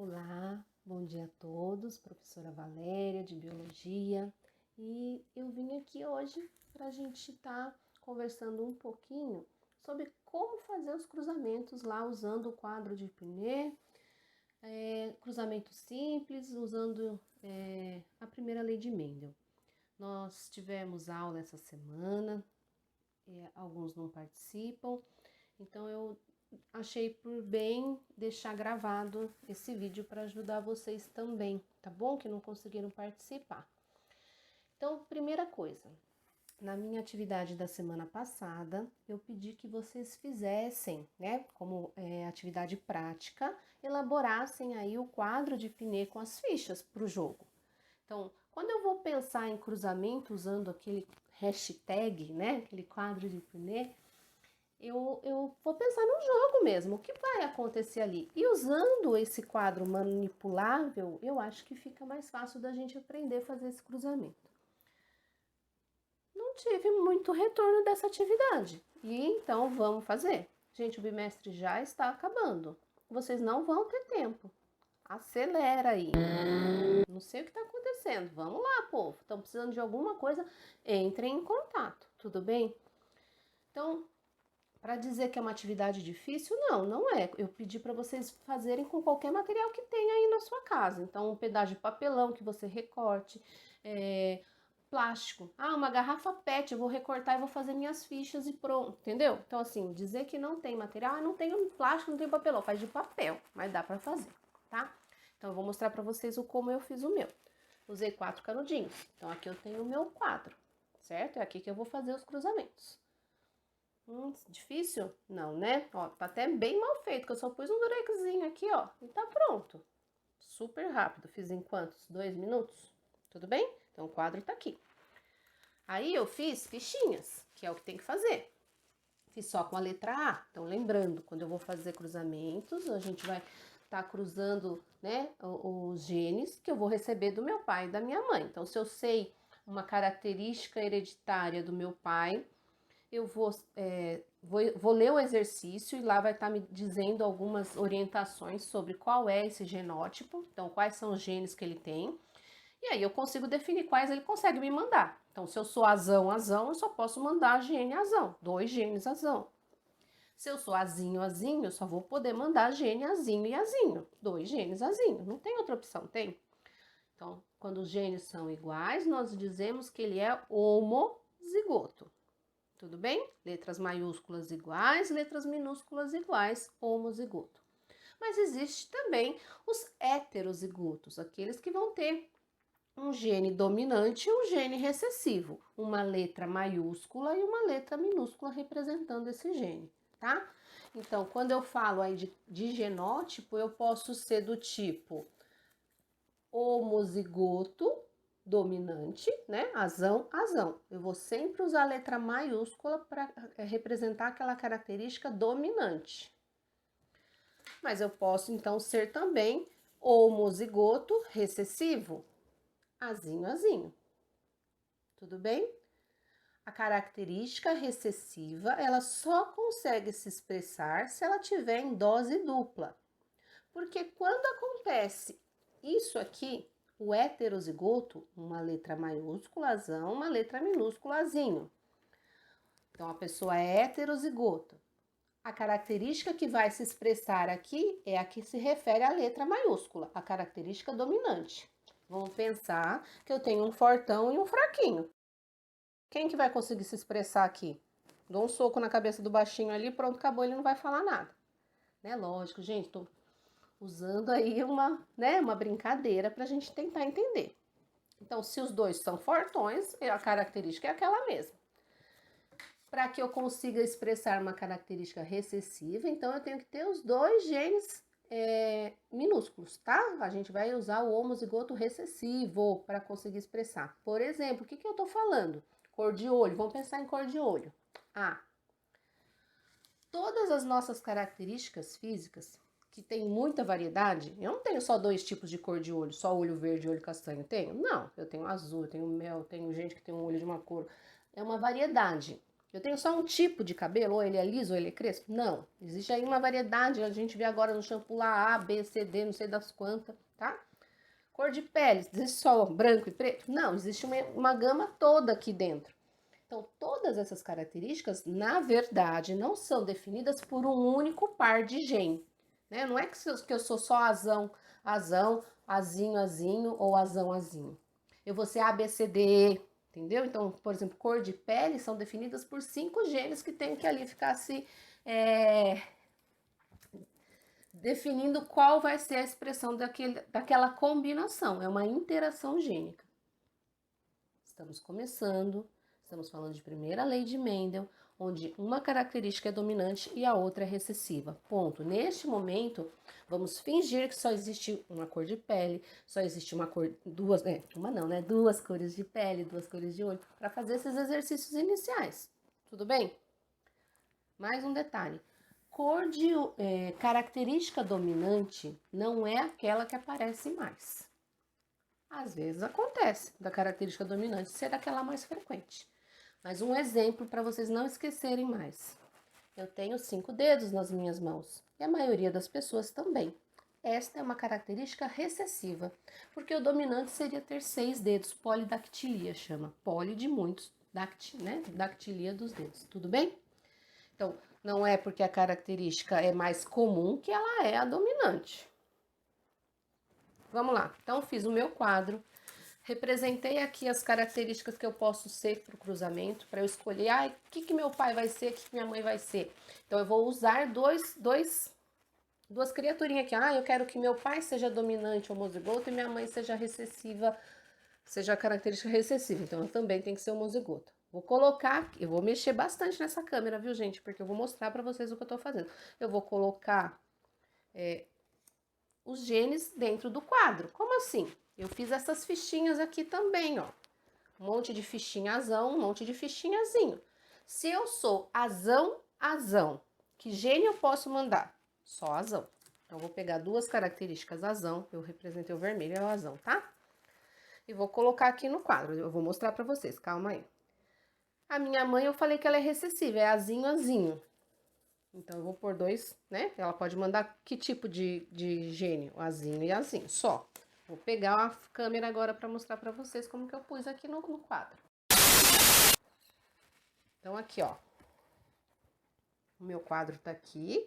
Olá, bom dia a todos, professora Valéria de Biologia, e eu vim aqui hoje para a gente estar conversando um pouquinho sobre como fazer os cruzamentos lá usando o quadro de Pinner, cruzamento simples, usando a primeira lei de Mendel. Nós tivemos aula essa semana, alguns não participam, então eu achei por bem deixar gravado esse vídeo para ajudar vocês também, tá bom? Que não conseguiram participar. Então, primeira coisa, na minha atividade da semana passada, eu pedi que vocês fizessem, né, como atividade prática, elaborassem aí o quadro de Pinner com as fichas para o jogo. Então, quando eu vou pensar em cruzamento usando aquele hashtag, né, aquele quadro de Pinner, eu vou pensar no jogo mesmo, o que vai acontecer ali. E usando esse quadro manipulável, eu acho que fica mais fácil da gente aprender a fazer esse cruzamento. Não tive muito retorno dessa atividade, e então vamos fazer. Gente, o bimestre já está acabando, vocês não vão ter tempo. Acelera aí. Não sei o que está acontecendo. Vamos lá, povo. Estão precisando de alguma coisa? Entrem em contato, tudo bem? Então, para dizer que é uma atividade difícil, não é. Eu pedi para vocês fazerem com qualquer material que tenha aí na sua casa. Então, um pedaço de papelão que você recorte, plástico. Ah, uma garrafa PET, eu vou recortar e vou fazer minhas fichas e pronto, entendeu? Então, assim, dizer que não tem material, não tem plástico, não tem papelão, faz de papel, mas dá para fazer, tá? Então, eu vou mostrar para vocês como eu fiz o meu. Usei 4 canudinhos. Então, aqui eu tenho o meu quadro, certo? É aqui que eu vou fazer os cruzamentos. Difícil? Não, né? Ó, tá até bem mal feito, que eu só pus um durexinho aqui, ó, e tá pronto. Super rápido. Fiz em quantos? 2 minutos? Tudo bem? Então, o quadro tá aqui. Aí, eu fiz fichinhas, que é o que tem que fazer. Fiz só com a letra A. Então, lembrando, quando eu vou fazer cruzamentos, a gente vai estar cruzando, né, os genes que eu vou receber do meu pai e da minha mãe. Então, se eu sei uma característica hereditária do meu pai, eu vou ler o exercício e lá vai estar me dizendo algumas orientações sobre qual é esse genótipo, então quais são os genes que ele tem, e aí eu consigo definir quais ele consegue me mandar. Então, se eu sou azão, eu só posso mandar gene azão, 2 genes azão. Se eu sou azinho, eu só vou poder mandar gene azinho e azinho, 2 genes azinho, não tem outra opção, tem? Então, quando os genes são iguais, nós dizemos que ele é homozigoto. Tudo bem? Letras maiúsculas iguais, letras minúsculas iguais, homozigoto. Mas existe também os heterozigotos, aqueles que vão ter um gene dominante e um gene recessivo, uma letra maiúscula e uma letra minúscula representando esse gene, tá? Então, quando eu falo aí de genótipo, eu posso ser do tipo homozigoto dominante, né? Azão, azão. Eu vou sempre usar a letra maiúscula para representar aquela característica dominante. Mas eu posso então ser também homozigoto recessivo, azinho, azinho. Tudo bem? A característica recessiva, ela só consegue se expressar se ela tiver em dose dupla. Porque quando acontece isso aqui, o heterozigoto, uma letra maiúscula, azão, uma letra minúscula, azinho. Então, a pessoa é heterozigota. A característica que vai se expressar aqui é a que se refere à letra maiúscula, a característica dominante. Vamos pensar que eu tenho um fortão e um fraquinho. Quem que vai conseguir se expressar aqui? Dou um soco na cabeça do baixinho ali, pronto, acabou, ele não vai falar nada. Né? Lógico, gente, tô usando aí uma brincadeira para a gente tentar entender. Então, se os dois são fortões, a característica é aquela mesma. Para que eu consiga expressar uma característica recessiva, então eu tenho que ter os 2 genes minúsculos, tá? A gente vai usar o homozigoto recessivo para conseguir expressar. Por exemplo, o que eu tô falando? Cor de olho, vamos pensar em cor de olho. Todas as nossas características físicas, que tem muita variedade, eu não tenho só 2 tipos de cor de olho, só olho verde e olho castanho, tenho? Não, eu tenho azul, eu tenho mel, tenho gente que tem um olho de uma cor, é uma variedade. Eu tenho só um tipo de cabelo, ou ele é liso ou ele é crespo? Não. Existe aí uma variedade, a gente vê agora no shampoo lá A, B, C, D, não sei das quantas, tá? Cor de pele, existe só branco e preto? Não, existe uma gama toda aqui dentro. Então, todas essas características, na verdade, não são definidas por um único par de gene. Né? Não é que eu sou só azão, azão, azinho, azinho ou azão, azinho. Eu vou ser A, B, C, D, E, entendeu? Então, por exemplo, cor de pele são definidas por 5 genes que tem que ali ficar se definindo qual vai ser a expressão daquela combinação. É uma interação gênica. Estamos começando, estamos falando de primeira lei de Mendel, onde uma característica é dominante e a outra é recessiva. Ponto. Neste momento, vamos fingir que só existe uma cor de pele, só existe uma cor, duas cores de pele, duas cores de olho, para fazer esses exercícios iniciais. Tudo bem? Mais um detalhe. Característica dominante não é aquela que aparece mais. Às vezes acontece da característica dominante ser aquela mais frequente. Mas um exemplo para vocês não esquecerem mais. Eu tenho 5 dedos nas minhas mãos e a maioria das pessoas também. Esta é uma característica recessiva, porque o dominante seria ter 6 dedos, polidactilia chama. Poli de muitos, dactilia dos dedos, tudo bem? Então, não é porque a característica é mais comum que ela é a dominante. Vamos lá. Então, fiz o meu quadro. Representei aqui as características que eu posso ser para o cruzamento, para eu escolher, o que meu pai vai ser, o que minha mãe vai ser. Então, eu vou usar duas criaturinhas aqui. Eu quero que meu pai seja dominante homozigoto e minha mãe seja recessiva, seja a característica recessiva. Então, eu também tenho que ser homozigoto. Vou colocar, eu vou mexer bastante nessa câmera, viu, gente? Porque eu vou mostrar para vocês o que eu tô fazendo. Eu vou colocar os genes dentro do quadro. Como assim? Eu fiz essas fichinhas aqui também, ó. Um monte de fichinha azão, um monte de fichinhazinho. Se eu sou azão, azão, que gene eu posso mandar? Só azão. Então, eu vou pegar duas características azão, eu representei o vermelho e o azão, tá? E vou colocar aqui no quadro, eu vou mostrar pra vocês, calma aí. A minha mãe, eu falei que ela é recessiva, é azinho, azinho. Então, eu vou pôr dois, né? Ela pode mandar que tipo de gene? Azinho e azinho, só. Vou pegar a câmera agora para mostrar para vocês como que eu pus aqui no quadro. Então, aqui, ó. O meu quadro tá aqui.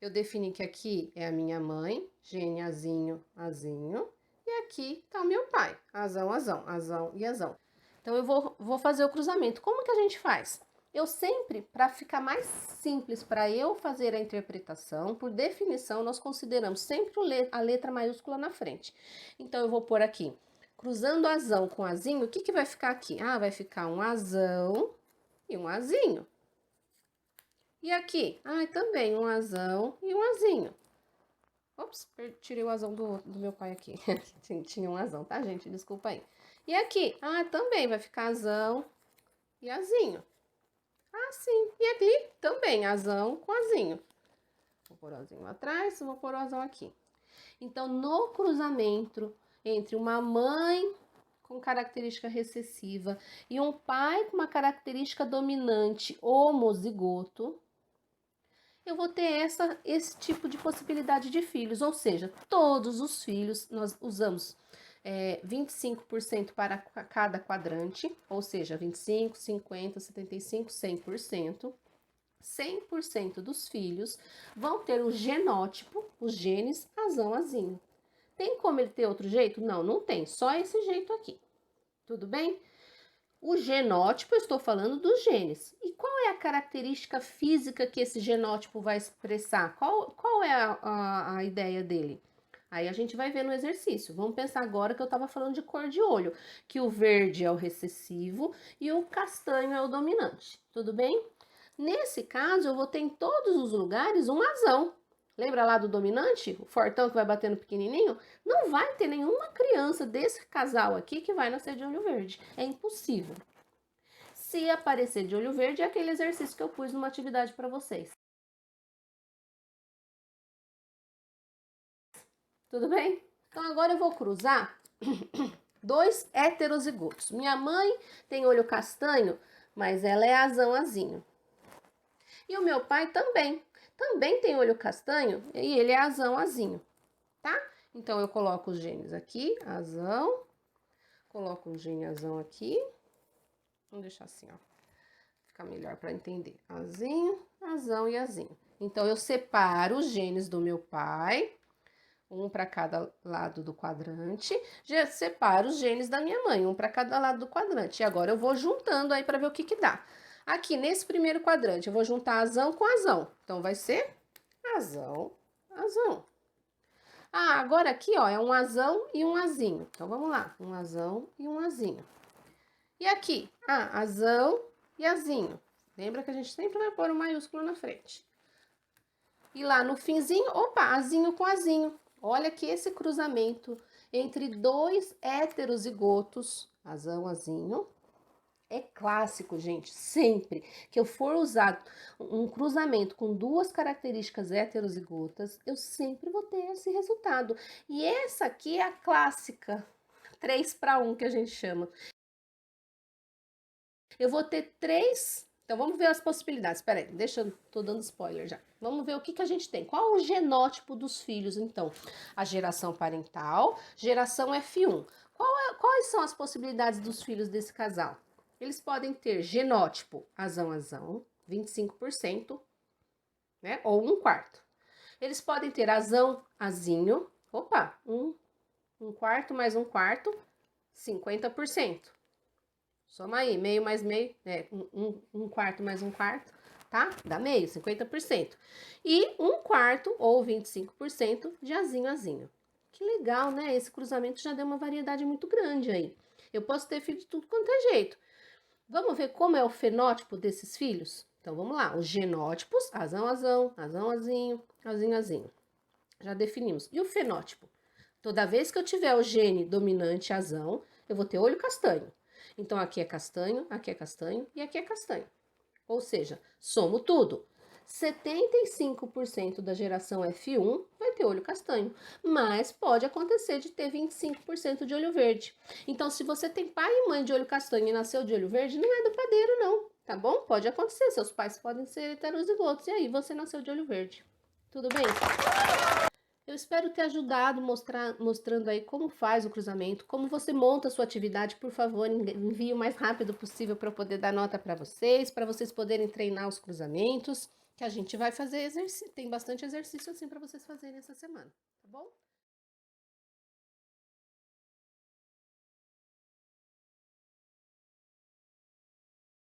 Eu defini que aqui é a minha mãe, gene azinho, azinho. E aqui tá o meu pai, azão, azão, azão e azão. Então, eu vou fazer o cruzamento. Como que a gente faz? Eu sempre, para ficar mais simples para eu fazer a interpretação, por definição, nós consideramos sempre a letra maiúscula na frente. Então, eu vou pôr aqui, cruzando azão com azinho, o que que vai ficar aqui? Vai ficar um azão e um azinho. E aqui? Também um azão e um azinho. Ops, tirei o azão do meu pai aqui. Tinha um azão, tá, gente? Desculpa aí. E aqui? Também vai ficar azão e azinho. Sim. E aqui também, azão com azinho. Vou pôr o azinho atrás, vou pôr o azão aqui. Então, no cruzamento entre uma mãe com característica recessiva e um pai com uma característica dominante homozigoto, eu vou ter esse tipo de possibilidade de filhos, ou seja, todos os filhos nós usamos 25% para cada quadrante, ou seja, 25, 50, 75, 100%. 100% dos filhos vão ter o genótipo, os genes azão, azinho. Tem como ele ter outro jeito? Não, não tem, só esse jeito aqui. Tudo bem? O genótipo, eu estou falando dos genes. E qual é a característica física que esse genótipo vai expressar? Qual é a ideia dele? Aí a gente vai ver no exercício. Vamos pensar agora que eu estava falando de cor de olho, que o verde é o recessivo e o castanho é o dominante. Tudo bem? Nesse caso, eu vou ter em todos os lugares um azão. Lembra lá do dominante? O fortão que vai bater no pequenininho? Não vai ter nenhuma criança desse casal aqui que vai nascer de olho verde. É impossível. Se aparecer de olho verde, é aquele exercício que eu pus numa atividade para vocês. Tudo bem? Então, agora eu vou cruzar dois heterozigotos. Minha mãe tem olho castanho, mas ela é azão azinho. E o meu pai também tem olho castanho e ele é azão azinho, tá? Então, eu coloco os genes aqui, azão, coloco um gene azão aqui, vamos deixar assim, ó, fica melhor para entender, azinho, azão e azinho. Então, eu separo os genes do meu pai, um para cada lado do quadrante, já separo os genes da minha mãe, um para cada lado do quadrante. E agora eu vou juntando aí para ver o que que dá. Aqui, nesse primeiro quadrante, eu vou juntar azão com azão. Então, vai ser azão, azão. Ah, agora aqui, ó, é um azão e um azinho. Então, vamos lá. Um azão e um azinho. E aqui? Ah, azão e azinho. Lembra que a gente sempre vai pôr um maiúsculo na frente. E lá no finzinho, opa, azinho com azinho. Olha que esse cruzamento entre dois heterozigotos, azão, azinho, é clássico, gente. Sempre que eu for usar um cruzamento com duas características heterozigotas, eu sempre vou ter esse resultado. E essa aqui é a clássica 3 para 1 que a gente chama. Eu vou ter 3. Então, vamos ver as possibilidades. Espera aí, deixa eu... Tô dando spoiler já. Vamos ver o que que a gente tem. Qual o genótipo dos filhos, então? A geração parental, geração F1. Quais são as possibilidades dos filhos desse casal? Eles podem ter genótipo azão-azão, 25%, né? Ou 1/4. Eles podem ter azão-azinho, opa, um quarto mais 1/4, 50%. Soma aí, meio mais meio, um quarto mais 1/4, tá? Dá meio, 50%. E 1/4 ou 25% de azinho-azinho. Que legal, né? Esse cruzamento já deu uma variedade muito grande aí. Eu posso ter filho de tudo quanto é jeito. Vamos ver como é o fenótipo desses filhos? Então, vamos lá. Os genótipos, azão-azão, azão-azinho, azinho-azinho. Já definimos. E o fenótipo? Toda vez que eu tiver o gene dominante azão, eu vou ter olho castanho. Então, aqui é castanho e aqui é castanho. Ou seja, somo tudo. 75% da geração F1 vai ter olho castanho, mas pode acontecer de ter 25% de olho verde. Então, se você tem pai e mãe de olho castanho e nasceu de olho verde, não é do padeiro não, tá bom? Pode acontecer, seus pais podem ser heterozigotos e aí você nasceu de olho verde. Tudo bem? Eu espero ter ajudado mostrando aí como faz o cruzamento, como você monta a sua atividade. Por favor, envie o mais rápido possível para eu poder dar nota para vocês poderem treinar os cruzamentos, que a gente vai fazer exercício. Tem bastante exercício assim para vocês fazerem essa semana, tá bom?